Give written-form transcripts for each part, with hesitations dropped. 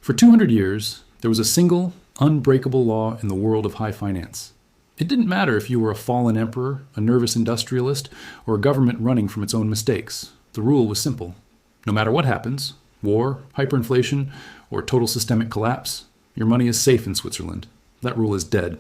For 200 years, there was a single, unbreakable law in the world of high finance. It didn't matter if you were a fallen emperor, a nervous industrialist, or a government running from its own mistakes. The rule was simple. No matter what happens, war, hyperinflation, or total systemic collapse, your money is safe in Switzerland. That rule is dead.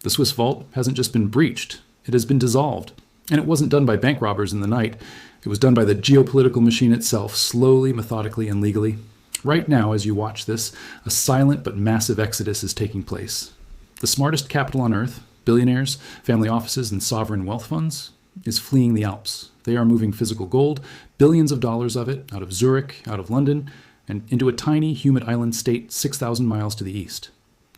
The Swiss vault hasn't just been breached, it has been dissolved. And it wasn't done by bank robbers in the night. It was done by the geopolitical machine itself, slowly, methodically, and legally. Right now, as you watch this, a silent but massive exodus is taking place. The smartest capital on earth, billionaires, family offices, and sovereign wealth funds, is fleeing the Alps. They are moving physical gold, billions of dollars of it, out of Zurich, out of London, and into a tiny, humid island state 6,000 miles to the east.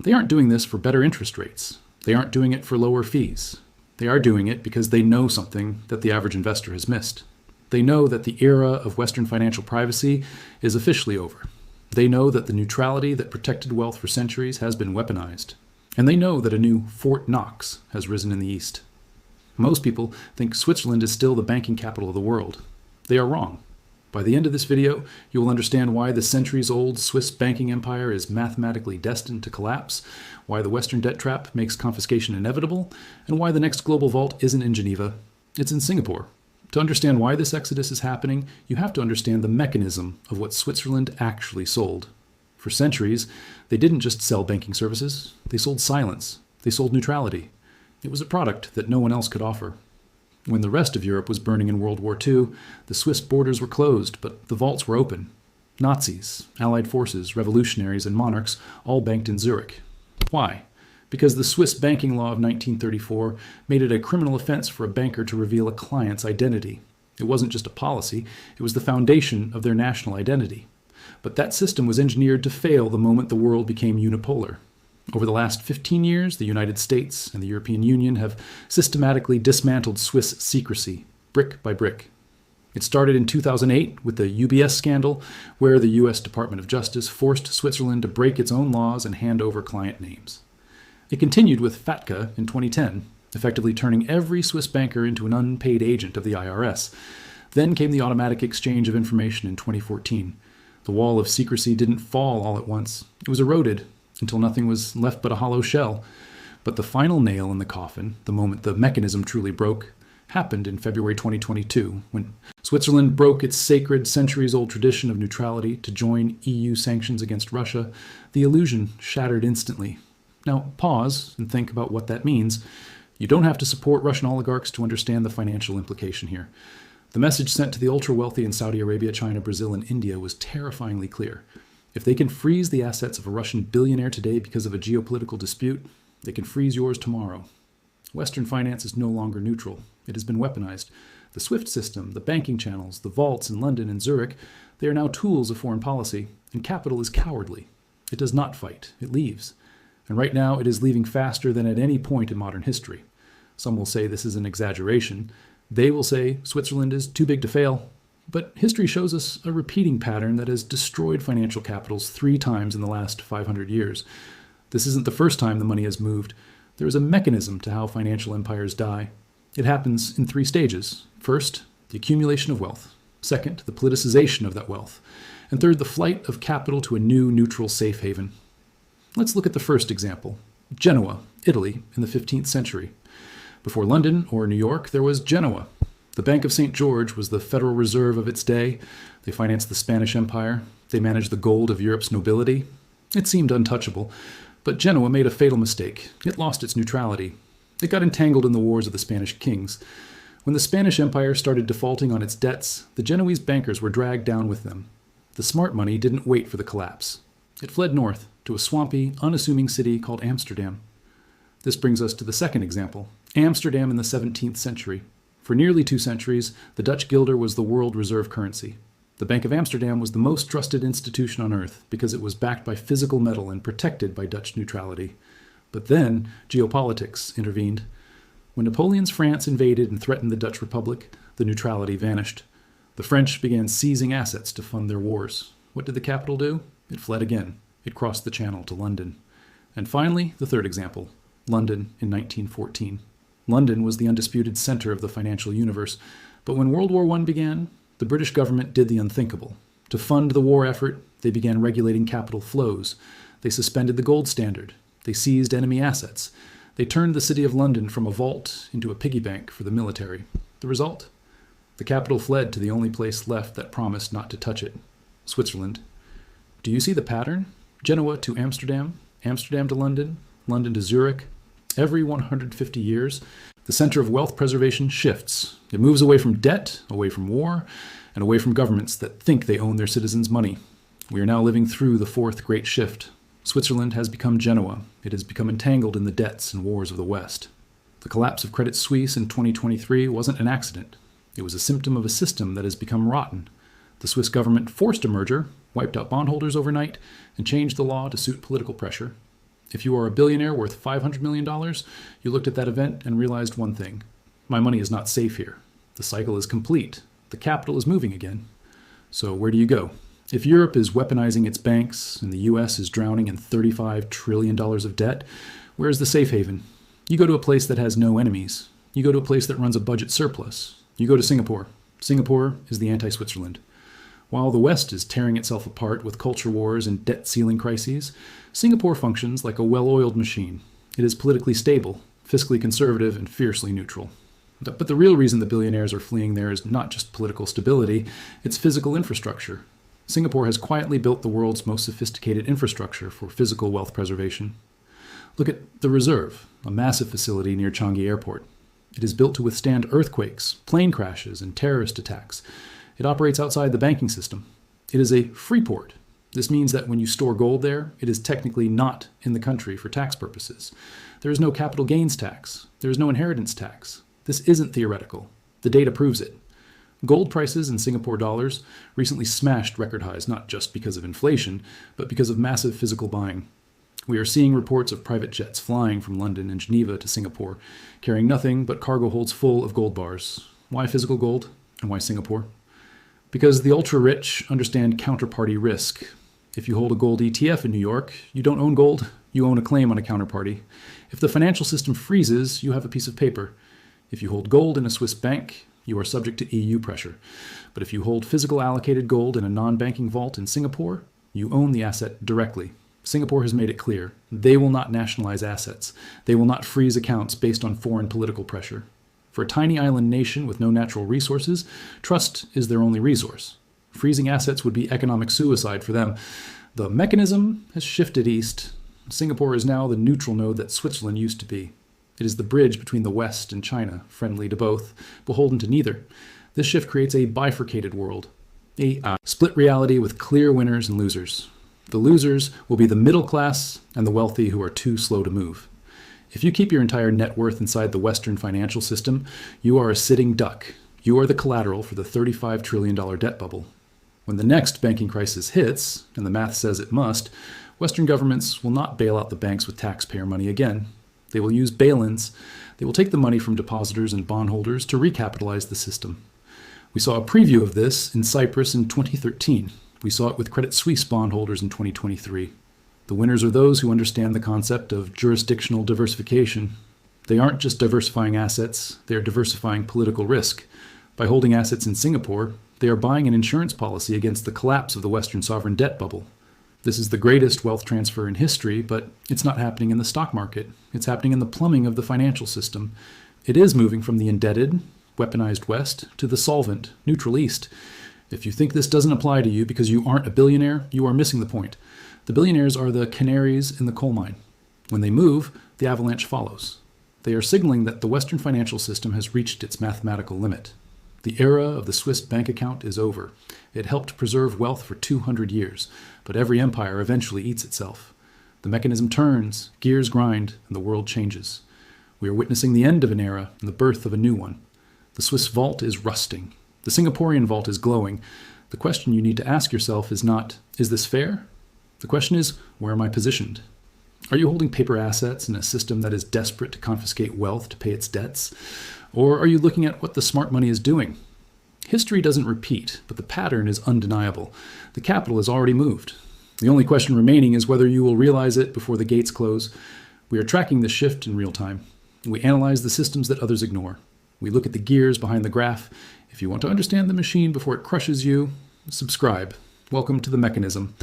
They aren't doing this for better interest rates. They aren't doing it for lower fees. They are doing it because they know something that the average investor has missed. They know that the era of Western financial privacy is officially over. They know that the neutrality that protected wealth for centuries has been weaponized. And they know that a new Fort Knox has risen in the east. Most people think Switzerland is still the banking capital of the world. They are wrong. By the end of this video, you will understand why the centuries-old Swiss banking empire is mathematically destined to collapse, why the Western debt trap makes confiscation inevitable, and why the next global vault isn't in Geneva, it's in Singapore. To understand why this exodus is happening, you have to understand the mechanism of what Switzerland actually sold. For centuries, they didn't just sell banking services, they sold silence, they sold neutrality. It was a product that no one else could offer. When the rest of Europe was burning in World War II, the Swiss borders were closed, but the vaults were open. Nazis, Allied forces, revolutionaries, and monarchs all banked in Zurich. Why? Because the Swiss banking law of 1934 made it a criminal offense for a banker to reveal a client's identity. It wasn't just a policy, it was the foundation of their national identity. But that system was engineered to fail the moment the world became unipolar. Over the last 15 years, the United States and the European Union have systematically dismantled Swiss secrecy, brick by brick. It started in 2008 with the UBS scandal, where the US Department of Justice forced Switzerland to break its own laws and hand over client names. It continued with FATCA in 2010, effectively turning every Swiss banker into an unpaid agent of the IRS. Then came the automatic exchange of information in 2014. The wall of secrecy didn't fall all at once. It was eroded until nothing was left but a hollow shell. But the final nail in the coffin, the moment the mechanism truly broke, happened in February 2022, when Switzerland broke its sacred centuries-old tradition of neutrality to join EU sanctions against Russia. The illusion shattered instantly. Now, pause and think about what that means. You don't have to support Russian oligarchs to understand the financial implication here. The message sent to the ultra-wealthy in Saudi Arabia, China, Brazil, and India was terrifyingly clear. If they can freeze the assets of a Russian billionaire today because of a geopolitical dispute, they can freeze yours tomorrow. Western finance is no longer neutral. It has been weaponized. The SWIFT system, the banking channels, the vaults in London and Zurich, they are now tools of foreign policy, and capital is cowardly. It does not fight. It leaves. And right now it is leaving faster than at any point in modern history. Some will say this is an exaggeration. They will say Switzerland is too big to fail. But history shows us a repeating pattern that has destroyed financial capitals 3 times in the last 500 years. This isn't the first time the money has moved. There is a mechanism to how financial empires die. It happens in 3 stages. First, the accumulation of wealth. Second, the politicization of that wealth. And third, the flight of capital to a new neutral safe haven. Let's look at the first example. Genoa, Italy, in the 15th century. Before London or New York, there was Genoa. The Bank of St. George was the Federal Reserve of its day. They financed the Spanish Empire. They managed the gold of Europe's nobility. It seemed untouchable, but Genoa made a fatal mistake. It lost its neutrality. It got entangled in the wars of the Spanish kings. When the Spanish Empire started defaulting on its debts, the Genoese bankers were dragged down with them. The smart money didn't wait for the collapse. It fled north to a swampy, unassuming city called Amsterdam. This brings us to the second example, Amsterdam in the 17th century. For nearly 2 centuries, the Dutch guilder was the world reserve currency. The Bank of Amsterdam was the most trusted institution on earth because it was backed by physical metal and protected by Dutch neutrality. But then, geopolitics intervened. When Napoleon's France invaded and threatened the Dutch Republic, the neutrality vanished. The French began seizing assets to fund their wars. What did the capital do? It fled again. It crossed the Channel to London. And finally, the third example, London in 1914. London was the undisputed center of the financial universe, but when World War I began, the British government did the unthinkable. To fund the war effort, They began regulating capital flows. They suspended the gold standard. They seized enemy assets. They turned the city of London from a vault into a piggy bank for the military. The result? The capital fled to the only place left that promised not to touch it, Switzerland. Do you see the pattern? Genoa to Amsterdam, Amsterdam to London, London to Zurich. Every 150 years, the center of wealth preservation shifts. It moves away from debt, away from war, and away from governments that think they own their citizens' money. We are now living through the fourth great shift. Switzerland has become Genoa. It has become entangled in the debts and wars of the West. The collapse of Credit Suisse in 2023 wasn't an accident. It was a symptom of a system that has become rotten. The Swiss government forced a merger, wiped out bondholders overnight, and changed the law to suit political pressure. If you are a billionaire worth $500 million, you looked at that event and realized one thing. My money is not safe here. The cycle is complete. The capital is moving again. So where do you go? If Europe is weaponizing its banks and the US is drowning in $35 trillion of debt, where's the safe haven? You go to a place that has no enemies. You go to a place that runs a budget surplus. You go to Singapore. Singapore is the anti-Switzerland. While the West is tearing itself apart with culture wars and debt ceiling crises, Singapore functions like a well-oiled machine. It is politically stable, fiscally conservative, and fiercely neutral. But the real reason the billionaires are fleeing there is not just political stability, it's physical infrastructure. Singapore has quietly built the world's most sophisticated infrastructure for physical wealth preservation. Look at the Reserve, a massive facility near Changi Airport. It is built to withstand earthquakes, plane crashes, and terrorist attacks. It operates outside the banking system. It is a free port. This means that when you store gold there, it is technically not in the country for tax purposes. There is no capital gains tax. There is no inheritance tax. This isn't theoretical. The data proves it. Gold prices in Singapore dollars recently smashed record highs, not just because of inflation, but because of massive physical buying. We are seeing reports of private jets flying from London and Geneva to Singapore, carrying nothing but cargo holds full of gold bars. Why physical gold? And why Singapore? Because the ultra-rich understand counterparty risk. If you hold a gold ETF in New York, you don't own gold, you own a claim on a counterparty. If the financial system freezes, you have a piece of paper. If you hold gold in a Swiss bank, you are subject to EU pressure. But if you hold physical allocated gold in a non-banking vault in Singapore, you own the asset directly. Singapore has made it clear. They will not nationalize assets. They will not freeze accounts based on foreign political pressure. For a tiny island nation with no natural resources, trust is their only resource. Freezing assets would be economic suicide for them. The mechanism has shifted east. Singapore is now the neutral node that Switzerland used to be. It is the bridge between the West and China, friendly to both, beholden to neither. This shift creates a bifurcated world, a split reality with clear winners and losers. The losers will be the middle class and the wealthy who are too slow to move. If you keep your entire net worth inside the Western financial system, you are a sitting duck. You are the collateral for the $35 trillion debt bubble. When the next banking crisis hits, and the math says it must, Western governments will not bail out the banks with taxpayer money again. They will use bail-ins. They will take the money from depositors and bondholders to recapitalize the system. We saw a preview of this in Cyprus in 2013. We saw it with Credit Suisse bondholders in 2023. The winners are those who understand the concept of jurisdictional diversification. They aren't just diversifying assets, they are diversifying political risk. By holding assets in Singapore, they are buying an insurance policy against the collapse of the Western sovereign debt bubble. This is the greatest wealth transfer in history, but it's not happening in the stock market. It's happening in the plumbing of the financial system. It is moving from the indebted, weaponized West to the solvent, neutral East. If you think this doesn't apply to you because you aren't a billionaire, you are missing the point. The billionaires are the canaries in the coal mine. When they move, the avalanche follows. They are signaling that the Western financial system has reached its mathematical limit. The era of the Swiss bank account is over. It helped preserve wealth for 200 years, but every empire eventually eats itself. The mechanism turns, gears grind, and the world changes. We are witnessing the end of an era and the birth of a new one. The Swiss vault is rusting. The Singaporean vault is glowing. The question you need to ask yourself is not, is this fair? The question is, where am I positioned? Are you holding paper assets in a system that is desperate to confiscate wealth to pay its debts? Or are you looking at what the smart money is doing? History doesn't repeat, but the pattern is undeniable. The capital has already moved. The only question remaining is whether you will realize it before the gates close. We are tracking this shift in real time. We analyze the systems that others ignore. We look at the gears behind the graph. If you want to understand the machine before it crushes you, subscribe. Welcome to the mechanism.